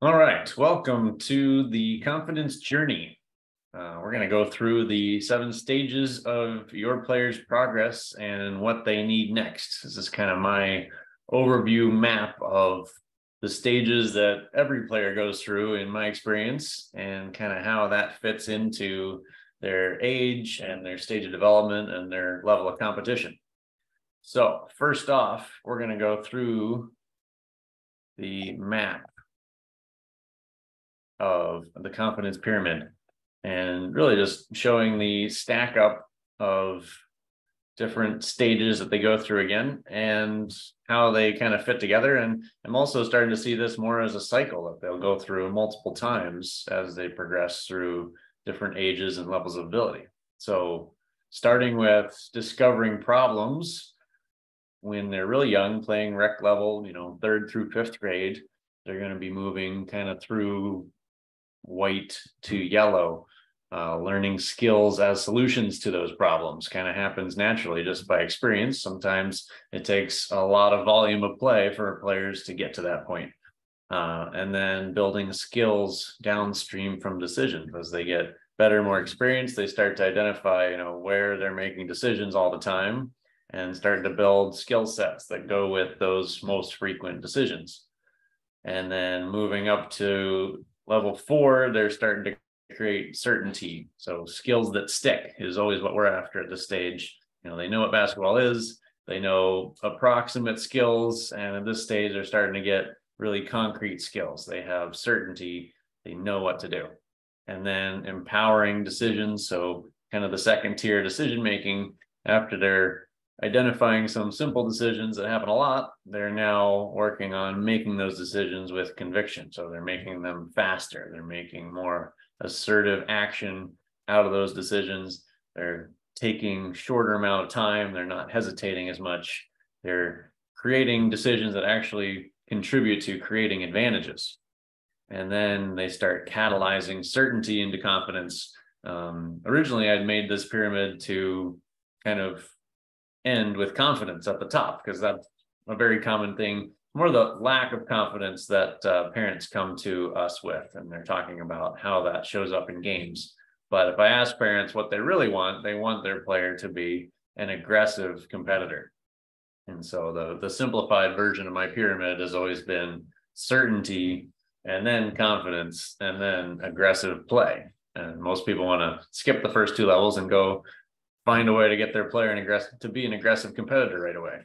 All right, welcome to the confidence journey. We're going to go through the 7 stages of your player's progress and what they need next. This is kind of my overview map of the stages that every player goes through in my experience, and kind of how that fits into their age and their stage of development and their level of competition. So first off, we're going to go through the map of the confidence pyramid and really just showing the stack up of different stages that they go through again and how they kind of fit together. And I'm also starting to see this more as a cycle that they'll go through multiple times as they progress through different ages and levels of ability. So starting with discovering problems when they're really young, playing rec level, 3rd through 5th grade, they're going to be moving kind of through white to yellow, learning skills as solutions to those problems. Kind of happens naturally just by experience. Sometimes it takes a lot of volume of play for players to get to that point. And then building skills downstream from decisions. As they get better, more experience, they start to identify, where they're making decisions all the time, and start to build skill sets that go with those most frequent decisions. And then moving up to level 4, they're starting to create certainty. So skills that stick is always what we're after at this stage. They know what basketball is, they know approximate skills, and at this stage, they're starting to get really concrete skills. They have certainty, they know what to do. And then empowering decisions. So kind of the second tier decision making, after they're identifying some simple decisions that happen a lot, they're now working on making those decisions with conviction. So they're making them faster. They're making more assertive action out of those decisions. They're taking shorter amount of time. They're not hesitating as much. They're creating decisions that actually contribute to creating advantages. And then they start catalyzing certainty into confidence. Originally, I'd made this pyramid to kind of end with confidence at the top, because that's a very common thing, more the lack of confidence that parents come to us with, and they're talking about how that shows up in games. But if I ask parents what they really want, they want their player to be an aggressive competitor. And so the simplified version of my pyramid has always been certainty, and then confidence, and then aggressive play. And most people want to skip the first 2 levels and go find a way to get their player to be an aggressive competitor right away.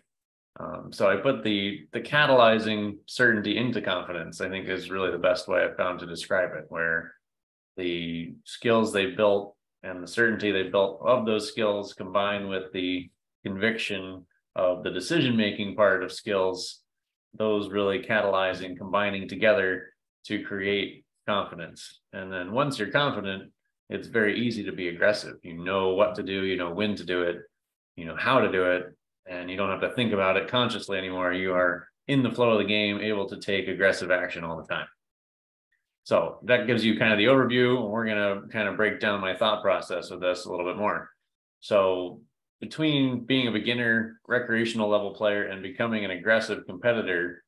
So I put the catalyzing certainty into confidence, I think, is really the best way I've found to describe it, where the skills they built and the certainty they built of those skills combined with the conviction of the decision-making part of skills, those really catalyzing, combining together to create confidence. And then once you're confident, it's very easy to be aggressive. You know what to do, you know when to do it, you know how to do it, and you don't have to think about it consciously anymore. You are in the flow of the game, able to take aggressive action all the time. So that gives you kind of the overview. We're going to kind of break down my thought process of this a little bit more. So between being a beginner recreational level player and becoming an aggressive competitor,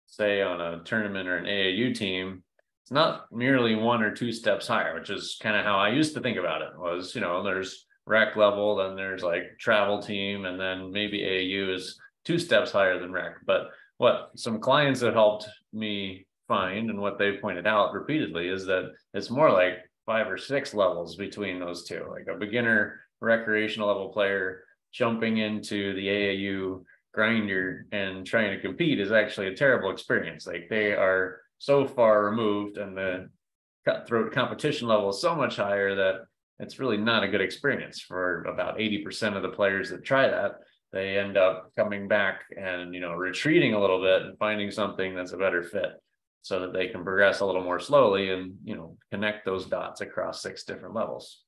say on a tournament or an AAU team, it's not merely 1 or 2 steps higher, which is kind of how I used to think about it. Was, there's rec level, then there's like travel team, and then maybe AAU is 2 steps higher than rec. But what some clients have helped me find, and what they've pointed out repeatedly, is that it's more like 5 or 6 levels between those two. Like a beginner recreational level player jumping into the AAU grinder and trying to compete is actually a terrible experience. Like, they are so far removed, and the cutthroat competition level is so much higher that it's really not a good experience for about 80% of the players that try that. They end up coming back and, retreating a little bit and finding something that's a better fit, so that they can progress a little more slowly and, connect those dots across 6 different levels.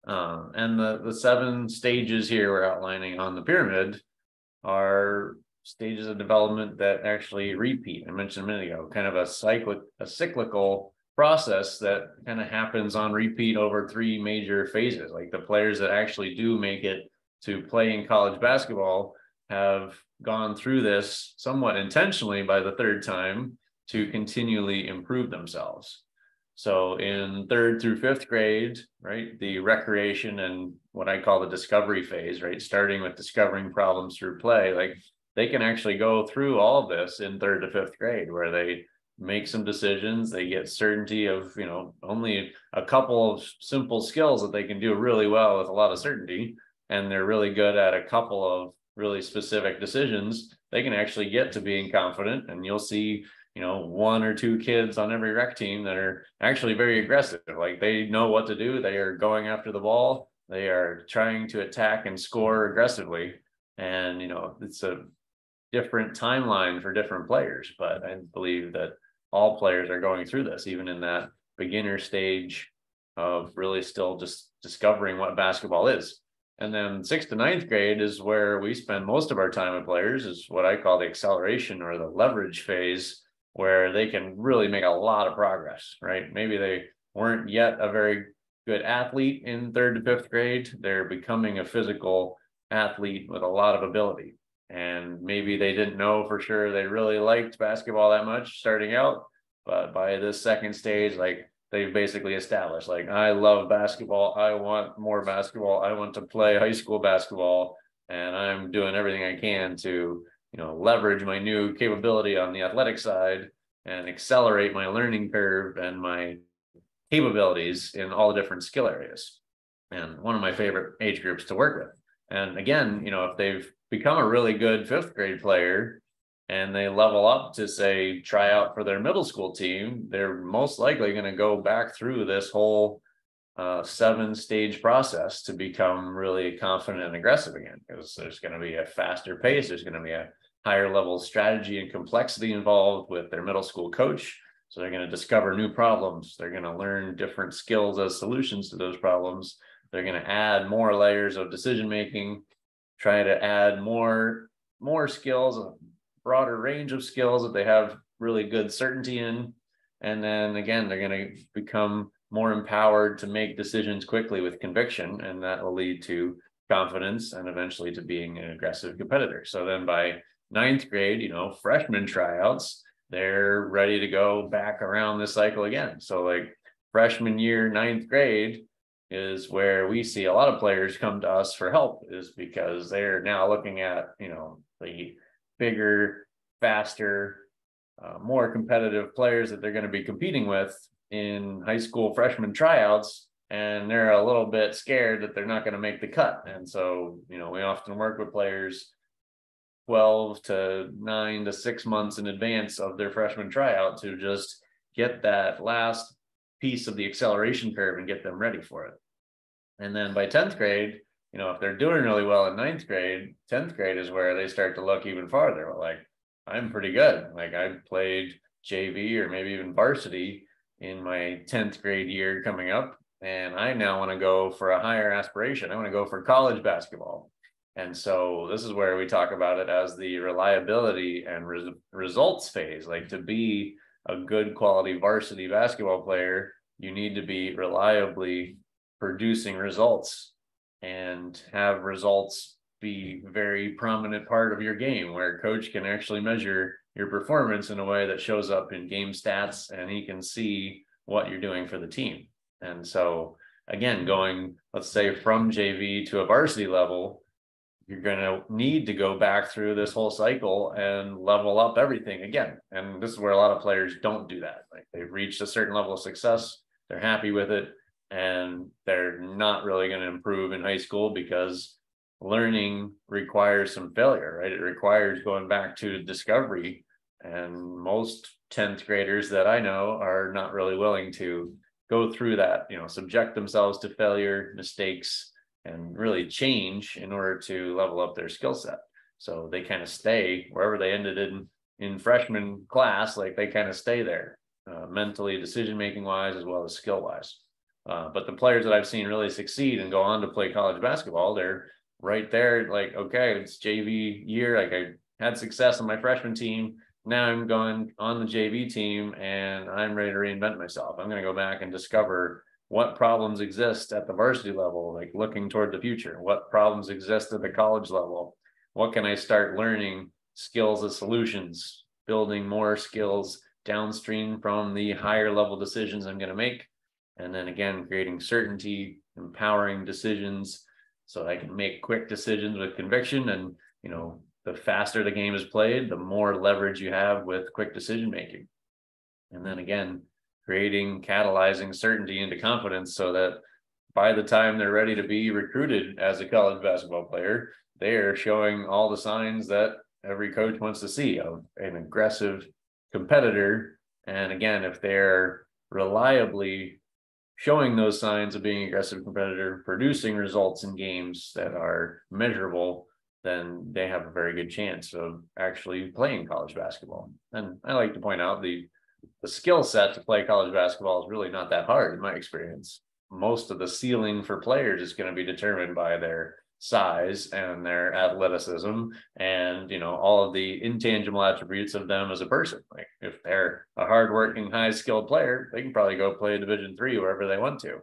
And the 7 stages here we're outlining on the pyramid are stages of development that actually repeat. I mentioned a minute ago, kind of a cyclical process that kind of happens on repeat over 3 major phases. Like, the players that actually do make it to playing college basketball have gone through this somewhat intentionally by the 3rd time, to continually improve themselves. So in 3rd through 5th grade, right, the recreation and what I call the discovery phase, right, starting with discovering problems through play, like they can actually go through all of this in 3rd to 5th grade, where they make some decisions, they get certainty of, only a couple of simple skills that they can do really well with a lot of certainty, and they're really good at a couple of really specific decisions. They can actually get to being confident, and you'll see 1 or 2 kids on every rec team that are actually very aggressive. Like they know what to do. They are going after the ball. They are trying to attack and score aggressively. And, it's a different timeline for different players, but I believe that all players are going through this, even in that beginner stage of really still just discovering what basketball is. And then 6th to 9th grade is where we spend most of our time with players, is what I call the acceleration or the leverage phase, where they can really make a lot of progress, right? Maybe they weren't yet a very good athlete in 3rd to 5th grade. They're becoming a physical athlete with a lot of ability. And maybe they didn't know for sure they really liked basketball that much starting out, but by this second stage, like they've basically established, like, I love basketball. I want more basketball. I want to play high school basketball, and I'm doing everything I can to leverage my new capability on the athletic side and accelerate my learning curve and my capabilities in all the different skill areas. And one of my favorite age groups to work with. And again, if they've become a really good 5th grade player and they level up to, say, try out for their middle school team, they're most likely going to go back through this whole 7-stage process to become really confident and aggressive again, because there's going to be a faster pace. There's going to be a higher level of strategy and complexity involved with their middle school coach. So they're going to discover new problems. They're going to learn different skills as solutions to those problems. They're going to add more layers of decision making, try to add more skills, a broader range of skills that they have really good certainty in. And then again, they're going to become more empowered to make decisions quickly with conviction, and that will lead to confidence and eventually to being an aggressive competitor. So then by 9th grade, freshman tryouts, they're ready to go back around this cycle again. So like freshman year, 9th grade is where we see a lot of players come to us for help, is because they're now looking at, the bigger, faster, more competitive players that they're going to be competing with in high school freshman tryouts, and they're a little bit scared that they're not going to make the cut. And so, we often work with players 12 to 9 to 6 months in advance of their freshman tryout to just get that last piece of the acceleration curve and get them ready for it. And then by 10th grade, if they're doing really well in 9th grade, 10th grade is where they start to look even farther. Like, I'm pretty good. Like, I played JV or maybe even varsity in my 10th grade year coming up, and I now want to go for a higher aspiration. I want to go for college basketball. And so this is where we talk about it as the reliability and results phase. Like, to be a good quality varsity basketball player, you need to be reliably producing results and have results be a very prominent part of your game, where coach can actually measure your performance in a way that shows up in game stats, and he can see what you're doing for the team. And so again, going, let's say, from JV to a varsity level, you're going to need to go back through this whole cycle and level up everything again. And this is where a lot of players don't do that. Like, they've reached a certain level of success, they're happy with it, and they're not really going to improve in high school, because learning requires some failure, right? It requires going back to discovery. And most 10th graders that I know are not really willing to go through that, subject themselves to failure, mistakes, and really change in order to level up their skill set. So they kind of stay wherever they ended in freshman class. Like, they kind of stay there, mentally, decision-making wise, as well as skill wise. But the players that I've seen really succeed and go on to play college basketball, they're right there. Like, okay, it's JV year. Like, I had success on my freshman team. Now I'm going on the JV team and I'm ready to reinvent myself. I'm going to go back and discover what problems exist at the varsity level, like looking toward the future. What problems exist at the college level? What can I start learning skills as solutions, building more skills downstream from the higher level decisions I'm going to make. And then again, creating certainty, empowering decisions so I can make quick decisions with conviction. And, the faster the game is played, the more leverage you have with quick decision making. And then again, catalyzing certainty into confidence so that by the time they're ready to be recruited as a college basketball player, they are showing all the signs that every coach wants to see of an aggressive competitor. And again, if they're reliably showing those signs of being an aggressive competitor, producing results in games that are measurable, then they have a very good chance of actually playing college basketball. And I like to point out the skill set to play college basketball is really not that hard in my experience. Most of the ceiling for players is going to be determined by their size and their athleticism and, all of the intangible attributes of them as a person. Like if they're a hardworking, high-skilled player, they can probably go play Division III wherever they want to.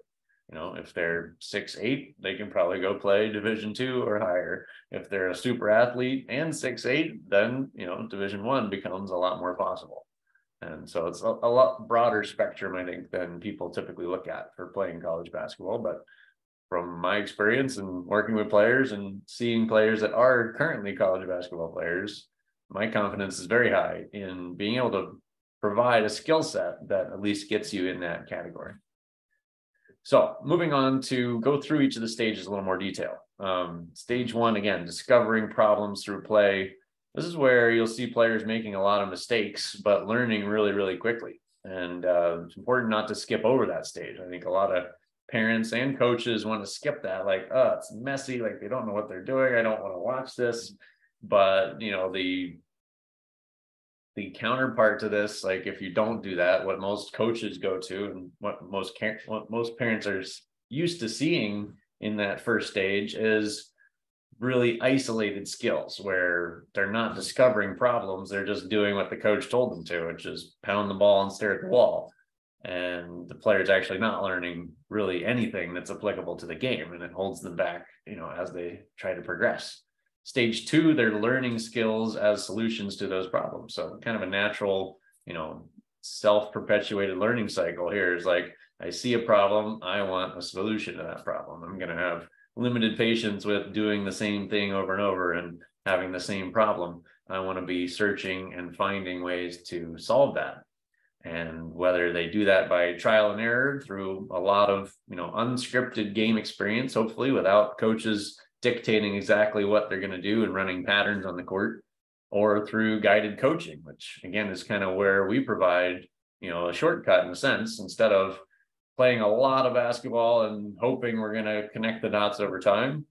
If they're 6'8", they can probably go play Division II or higher. If they're a super athlete and 6'8", then, Division I becomes a lot more possible. And so it's a lot broader spectrum, I think, than people typically look at for playing college basketball. But from my experience and working with players and seeing players that are currently college basketball players, my confidence is very high in being able to provide a skill set that at least gets you in that category. So moving on to go through each of the stages in a little more detail. Stage 1, again, discovering problems through play. This is where you'll see players making a lot of mistakes, but learning really, really quickly. And it's important not to skip over that stage. I think a lot of parents and coaches want to skip that, like, oh, it's messy, like they don't know what they're doing. I don't want to watch this. But, the counterpart to this, like if you don't do that, what most coaches go to and what most parents are used to seeing in that first stage is really isolated skills where they're not discovering problems. They're just doing what the coach told them to, which is pound the ball and stare at the wall. And the player's actually not learning really anything that's applicable to the game, and it holds them back, as they try to progress. Stage 2, they're learning skills as solutions to those problems. So kind of a natural, self-perpetuated learning cycle here is like, I see a problem, I want a solution to that problem. I'm going to have limited patience with doing the same thing over and over and having the same problem. I want to be searching and finding ways to solve that. And whether they do that by trial and error through a lot of, unscripted game experience, hopefully without coaches dictating exactly what they're going to do and running patterns on the court, or through guided coaching, which again is kind of where we provide, a shortcut in a sense. Instead of playing a lot of basketball and hoping we're going to connect the dots over time,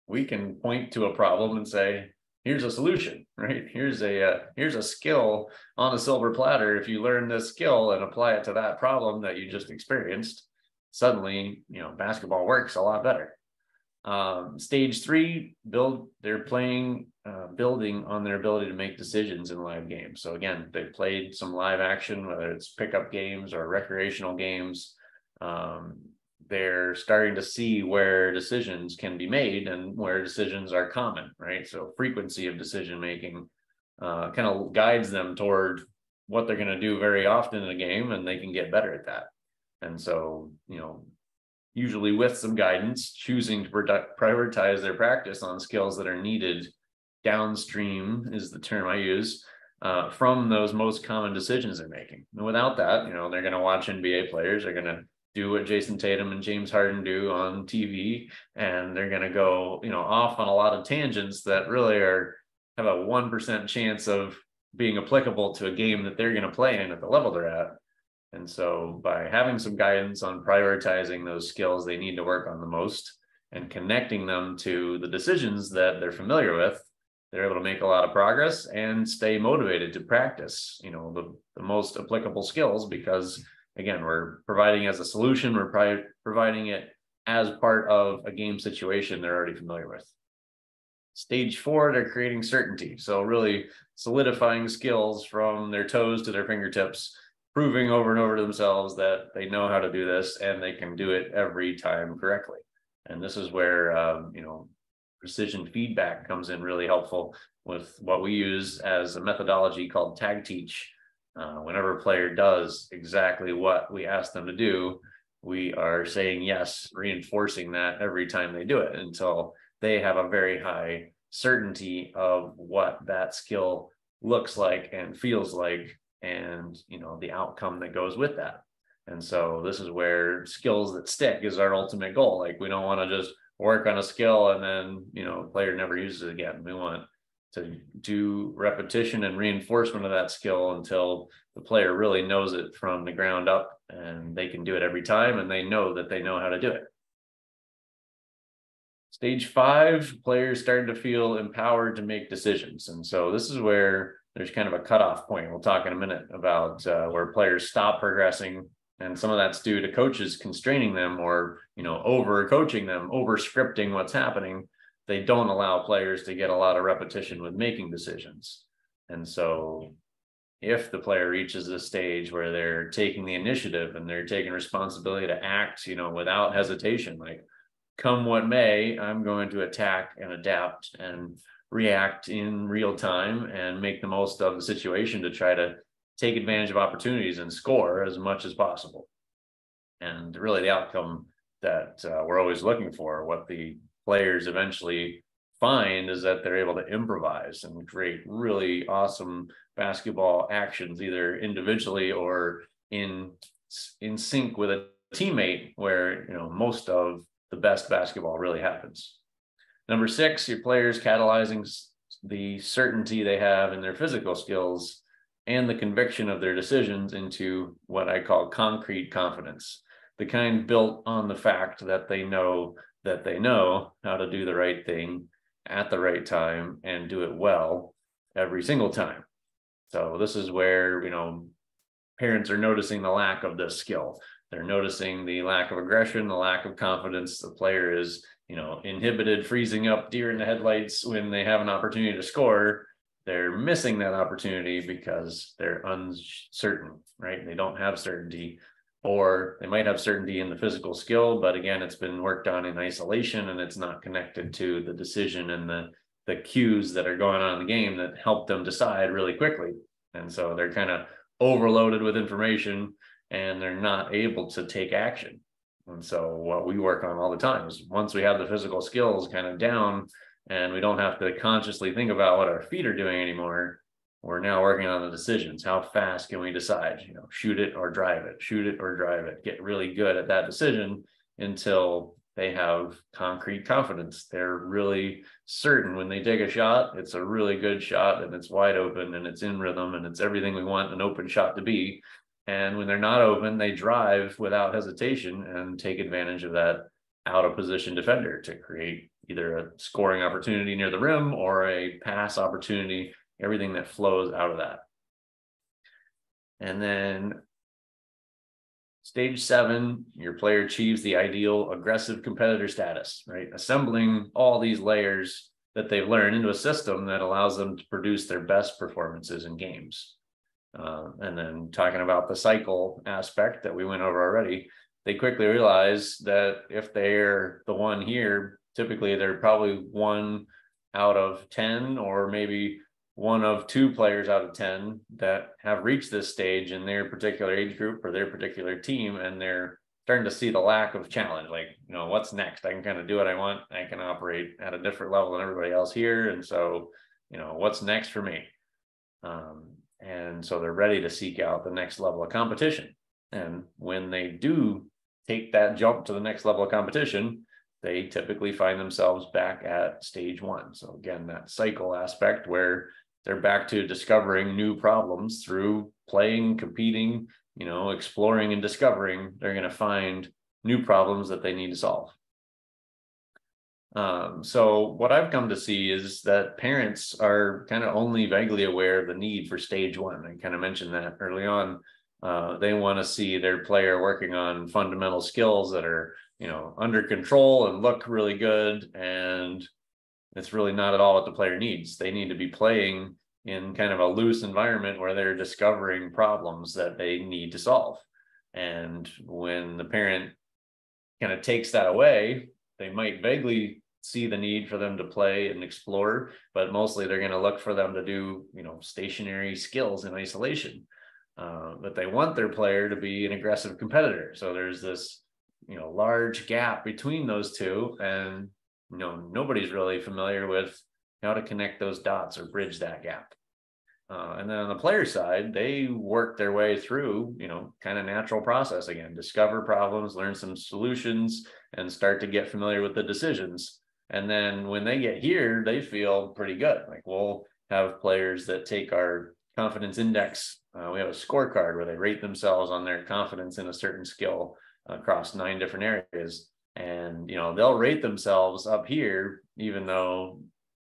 we can point to a problem and say, here's a solution, right? Here's a skill on a silver platter. If you learn this skill and apply it to that problem that you just experienced, suddenly, basketball works a lot better. Stage 3, building on their ability to make decisions in live games. So again, they've played some live action, whether it's pickup games or recreational games. They're starting to see where decisions can be made and where decisions are common, right? So frequency of decision making kind of guides them toward what they're going to do very often in a game, and they can get better at that. And so, usually with some guidance, choosing to prioritize their practice on skills that are needed downstream is the term I use, from those most common decisions they're making. And without that, they're going to watch NBA players, they're going to do what Jason Tatum and James Harden do on TV, and they're going to go, off on a lot of tangents that really have a 1% chance of being applicable to a game that they're going to play in at the level they're at. And so by having some guidance on prioritizing those skills they need to work on the most and connecting them to the decisions that they're familiar with, they're able to make a lot of progress and stay motivated to practice, the most applicable skills, because again, we're providing as a solution, we're providing it as part of a game situation they're already familiar with. Stage 4, they're creating certainty. So really solidifying skills from their toes to their fingertips, proving over and over to themselves that they know how to do this and they can do it every time correctly. And this is where, precision feedback comes in really helpful with what we use as a methodology called tag teach, Whenever a player does exactly what we ask them to do, we are saying yes, reinforcing that every time they do it until they have a very high certainty of what that skill looks like and feels like, and the outcome that goes with that. And so this is where skills that stick is our ultimate goal. Like, we don't want to just work on a skill and then the player never uses it again. We want to do repetition and reinforcement of that skill until the player really knows it from the ground up, and they can do it every time, and they know how to do it. Stage 5, players starting to feel empowered to make decisions. And so this is where there's kind of a cutoff point. We'll talk in a minute about where players stop progressing. And some of that's due to coaches constraining them, or, over coaching them, over scripting what's happening. They don't allow players to get a lot of repetition with making decisions. And so if the player reaches a stage where they're taking the initiative and they're taking responsibility to act, without hesitation, like, come what may, I'm going to attack and adapt and react in real time and make the most of the situation to try to take advantage of opportunities and score as much as possible. And really the outcome that we're always looking for, what the players eventually find, is that they're able to improvise and create really awesome basketball actions, either individually or in sync with a teammate, where most of the best basketball really happens. Number 6, your players catalyzing the certainty they have in their physical skills and the conviction of their decisions into what I call concrete confidence, the kind built on the fact that they know how to do the right thing at the right time and do it well every single time. So this is where, parents are noticing the lack of this skill. They're noticing the lack of aggression, the lack of confidence. The player is, inhibited, freezing up, deer in the headlights when they have an opportunity to score. They're missing that opportunity because they're uncertain, right? They don't have certainty, or they might have certainty in the physical skill, but again, it's been worked on in isolation and it's not connected to the decision and the cues that are going on in the game that help them decide really quickly. And so they're kind of overloaded with information and they're not able to take action. And so what we work on all the time is, once we have the physical skills kind of down and we don't have to consciously think about what our feet are doing anymore, we're now working on the decisions. How fast can we decide, shoot it or drive it, get really good at that decision until they have concrete confidence. They're really certain when they take a shot, it's a really good shot and it's wide open and it's in rhythm and it's everything we want an open shot to be. And when they're not open, they drive without hesitation and take advantage of that out of position defender to create either a scoring opportunity near the rim or a pass opportunity, everything that flows out of that. And then stage 7, your player achieves the ideal aggressive competitor status, right? Assembling all these layers that they've learned into a system that allows them to produce their best performances in games. And then talking about the cycle aspect that we went over already, they quickly realize that if they're the one here, typically they're probably 1 out of 10, or maybe 1 of 2 players out of 10 that have reached this stage in their particular age group or their particular team, and they're starting to see the lack of challenge. Like, what's next? I can kind of do what I want. I can operate at a different level than everybody else here. And so, what's next for me? And so they're ready to seek out the next level of competition. And when they do take that jump to the next level of competition, they typically find themselves back at stage 1. So again, that cycle aspect where they're back to discovering new problems through playing, competing, exploring and discovering. They're going to find new problems that they need to solve. So what I've come to see is that parents are kind of only vaguely aware of the need for stage 1. I kind of mentioned that early on. They want to see their player working on fundamental skills that are, under control and look really good. And it's really not at all what the player needs. They need to be playing in kind of a loose environment where they're discovering problems that they need to solve. And when the parent kind of takes that away, they might vaguely see the need for them to play and explore, but mostly they're going to look for them to do, stationary skills in isolation. but they want their player to be an aggressive competitor. So there's this, large gap between those two, and nobody's really familiar with how to connect those dots or bridge that gap. And then on the player side, they work their way through, kind of natural process again, discover problems, learn some solutions, and start to get familiar with the decisions. And then when they get here, they feel pretty good. Like, we'll have players that take our confidence index. We have a scorecard where they rate themselves on their confidence in a certain skill across 9 different areas. And, they'll rate themselves up here, even though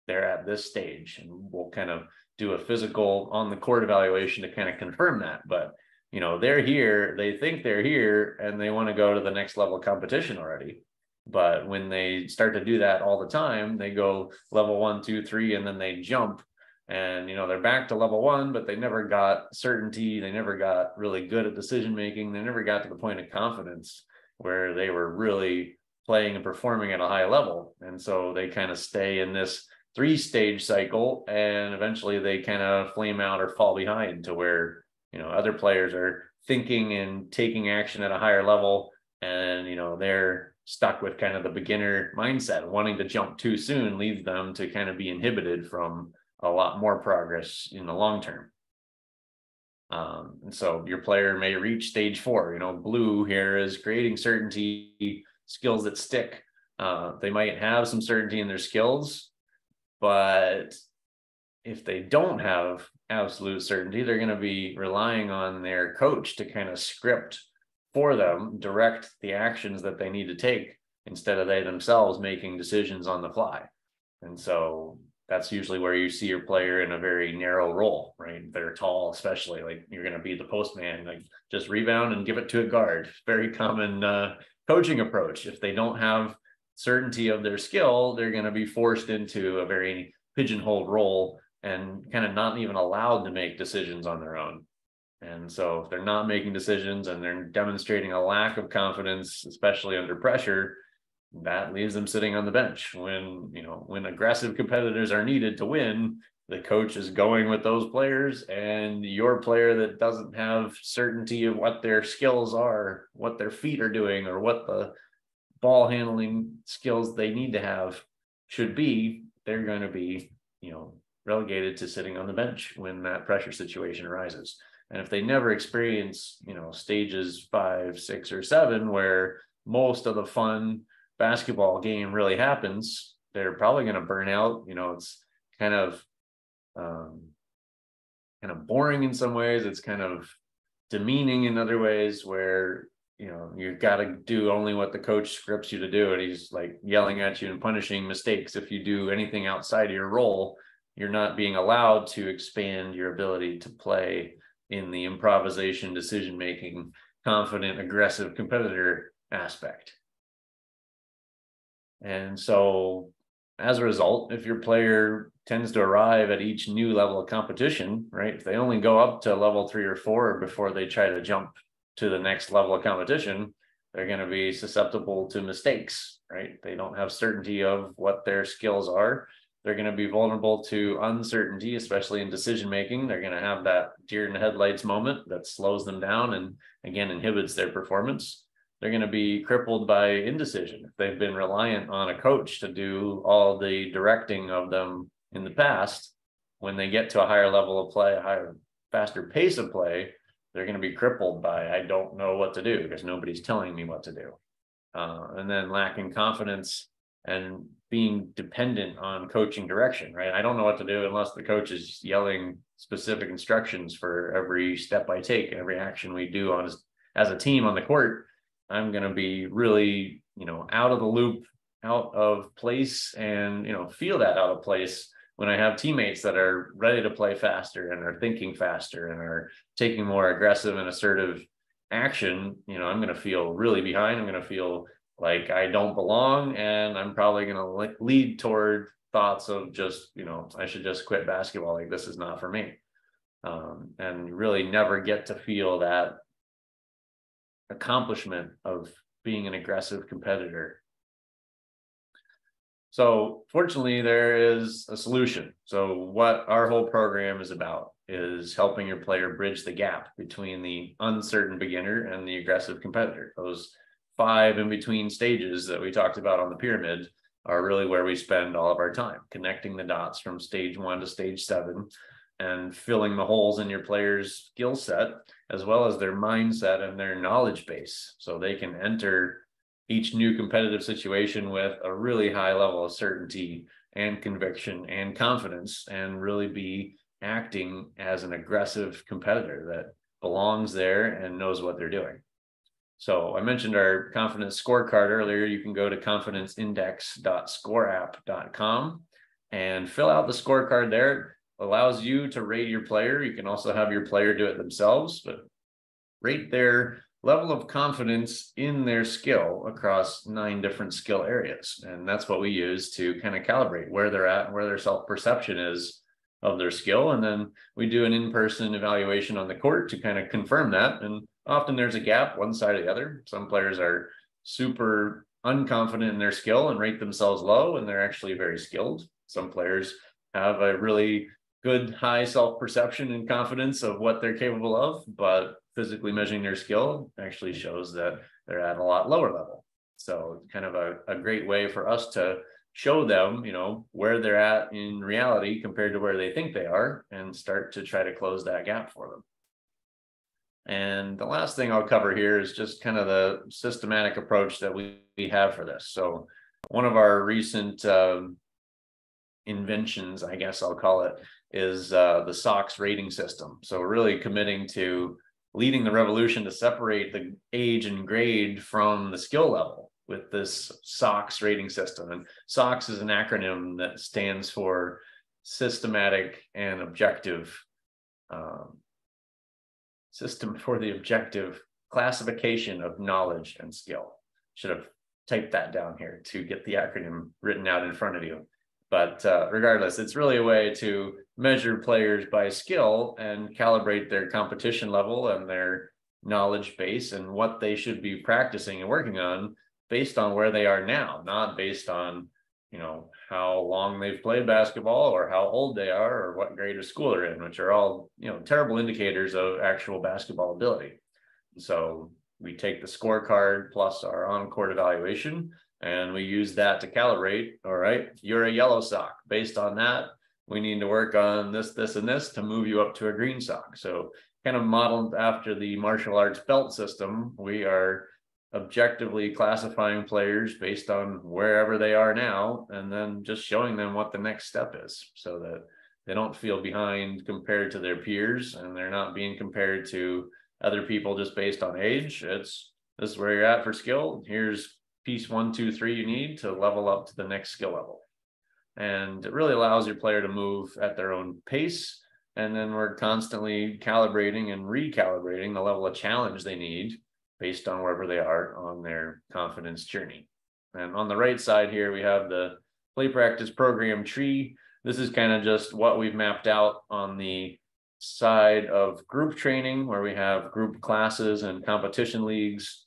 they're at this stage. And we'll kind of do a physical on the court evaluation to kind of confirm that. But, they're here, they think they're here, and they want to go to the next level of competition already. But when they start to do that all the time, they go level 1, 2, 3, and then they jump. And, they're back to level 1, but they never got certainty. They never got really good at decision making. They never got to the point of confidence where they were really playing and performing at a high level. And so they kind of stay in this 3-stage cycle, and eventually they kind of flame out or fall behind to where, other players are thinking and taking action at a higher level. And, they're stuck with kind of the beginner mindset. Wanting to jump too soon leads them to kind of be inhibited from a lot more progress in the long term. And so your player may reach stage 4. Blue here is creating certainty, skills that stick. They might have some certainty in their skills, but if they don't have absolute certainty, they're going to be relying on their coach to kind of script for them, direct the actions that they need to take, instead of they themselves making decisions on the fly. And so that's usually where you see your player in a very narrow role, right? They're tall, especially, like, you're going to be the postman, like, just rebound and give it to a guard. Very common coaching approach. If they don't have certainty of their skill, they're going to be forced into a very pigeonholed role and kind of not even allowed to make decisions on their own. And so if they're not making decisions and they're demonstrating a lack of confidence, especially under pressure, that leaves them sitting on the bench. When aggressive competitors are needed to win, the coach is going with those players, and your player that doesn't have certainty of what their skills are, what their feet are doing, or what the ball handling skills they need to have should be, they're going to be, relegated to sitting on the bench when that pressure situation arises. And if they never experience, stages 5, 6, or 7, where most of the fun basketball game really happens, they're probably going to burn out. It's kind of boring in some ways. It's kind of demeaning in other ways, where you've got to do only what the coach scripts you to do, and he's like yelling at you and punishing mistakes. If you do anything outside of your role, you're not being allowed to expand your ability to play in the improvisation, decision-making, confident, aggressive competitor aspect. And so as a result, if your player tends to arrive at each new level of competition, right, if they only go up to level 3 or 4 before they try to jump to the next level of competition, they're going to be susceptible to mistakes, right? They don't have certainty of what their skills are. They're going to be vulnerable to uncertainty, especially in decision making. They're going to have that deer in the headlights moment that slows them down and, again, inhibits their performance. They're going to be crippled by indecision. If they've been reliant on a coach to do all the directing of them in the past, when they get to a higher level of play, a higher, faster pace of play, they're going to be crippled by, I don't know what to do because nobody's telling me what to do. And then lacking confidence and being dependent on coaching direction, right? I don't know what to do unless the coach is yelling specific instructions for every step I take, every action we do as a team on the court. I'm going to be really, out of the loop, out of place, and, feel that out of place when I have teammates that are ready to play faster and are thinking faster and are taking more aggressive and assertive action. I'm going to feel really behind. I'm going to feel like I don't belong, and I'm probably going to lead toward thoughts of just, I should just quit basketball. Like, this is not for me. And really never get to feel that accomplishment of being an aggressive competitor. So fortunately, there is a solution. So what our whole program is about is helping your player bridge the gap between the uncertain beginner and the aggressive competitor. Those 5 in between stages that we talked about on the pyramid are really where we spend all of our time, connecting the dots from stage 1 to stage 7 and filling the holes in your player's skill set, as well as their mindset and their knowledge base, so they can enter each new competitive situation with a really high level of certainty and conviction and confidence, and really be acting as an aggressive competitor that belongs there and knows what they're doing. So I mentioned our confidence scorecard earlier. You can go to confidenceindex.scoreapp.com and fill out the scorecard there. It allows you to rate your player. You can also have your player do it themselves, but rate their level of confidence in their skill across 9 different skill areas. And that's what we use to kind of calibrate where they're at and where their self-perception is of their skill. And then we do an in-person evaluation on the court to kind of confirm that. And often there's a gap one side or the other. Some players are super unconfident in their skill and rate themselves low, and they're actually very skilled. Some players have a really good high self-perception and confidence of what they're capable of, but physically measuring their skill actually shows that they're at a lot lower level. So kind of a great way for us to show them, where they're at in reality compared to where they think they are, and start to try to close that gap for them. And the last thing I'll cover here is just kind of the systematic approach that we have for this. So one of our recent inventions, I guess I'll call it, is the SOX rating system. So we're really committing to leading the revolution to separate the age and grade from the skill level with this SOX rating system. And SOX is an acronym that stands for Systematic and Objective System for the Objective Classification of Knowledge and Skill. Should have typed that down here to get the acronym written out in front of you. But regardless, it's really a way to measure players by skill and calibrate their competition level and their knowledge base and what they should be practicing and working on based on where they are now, not based on, how long they've played basketball or how old they are or what grade of school they're in, which are all, terrible indicators of actual basketball ability. So we take the scorecard plus our on-court evaluation, and we use that to calibrate. All right, you're a yellow sock. Based on that, we need to work on this, this, and this to move you up to a green sock. So kind of modeled after the martial arts belt system, we are objectively classifying players based on wherever they are now, and then just showing them what the next step is so that they don't feel behind compared to their peers, and they're not being compared to other people just based on age. This is where you're at for skill. Here's piece 1, 2, 3 you need to level up to the next skill level. And it really allows your player to move at their own pace. And then we're constantly calibrating and recalibrating the level of challenge they need based on wherever they are on their confidence journey. And on the right side here, we have the play practice program tree. This is kind of just what we've mapped out on the side of group training, where we have group classes and competition leagues.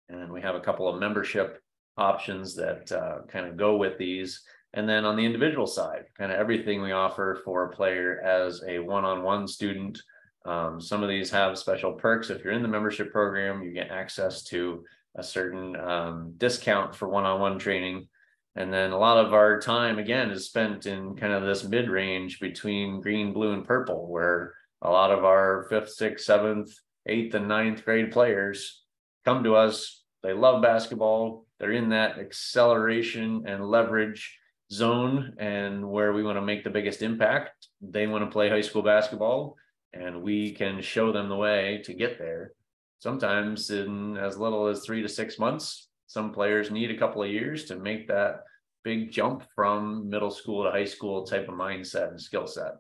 And we have a couple of membership options that kind of go with these. And then on the individual side, kind of everything we offer for a player as a one-on-one student. Some of these have special perks. If you're in the membership program, you get access to a certain discount for one-on-one training. And then a lot of our time, again, is spent in kind of this mid-range between green, blue, and purple, where a lot of our 5th, 6th, 7th, 8th, and 9th grade players come to us. They love basketball. They're in that acceleration and leverage zone, and where we want to make the biggest impact. They want to play high school basketball, and we can show them the way to get there. Sometimes in as little as 3 to 6 months. Some players need a couple of years to make that big jump from middle school to high school type of mindset and skill set.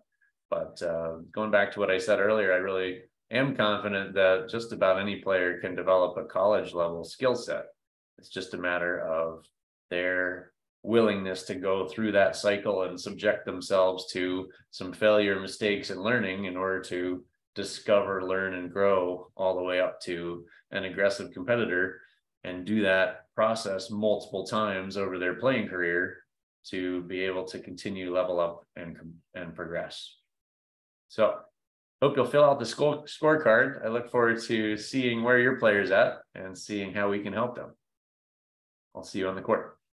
But going back to what I said earlier, I really am confident that just about any player can develop a college level skill set. It's just a matter of their willingness to go through that cycle and subject themselves to some failure, mistakes, and learning in order to discover, learn, and grow all the way up to an aggressive competitor, and do that process multiple times over their playing career to be able to continue level up and progress. So hope you'll fill out the scorecard. I look forward to seeing where your player's at and seeing how we can help them. I'll see you on the court.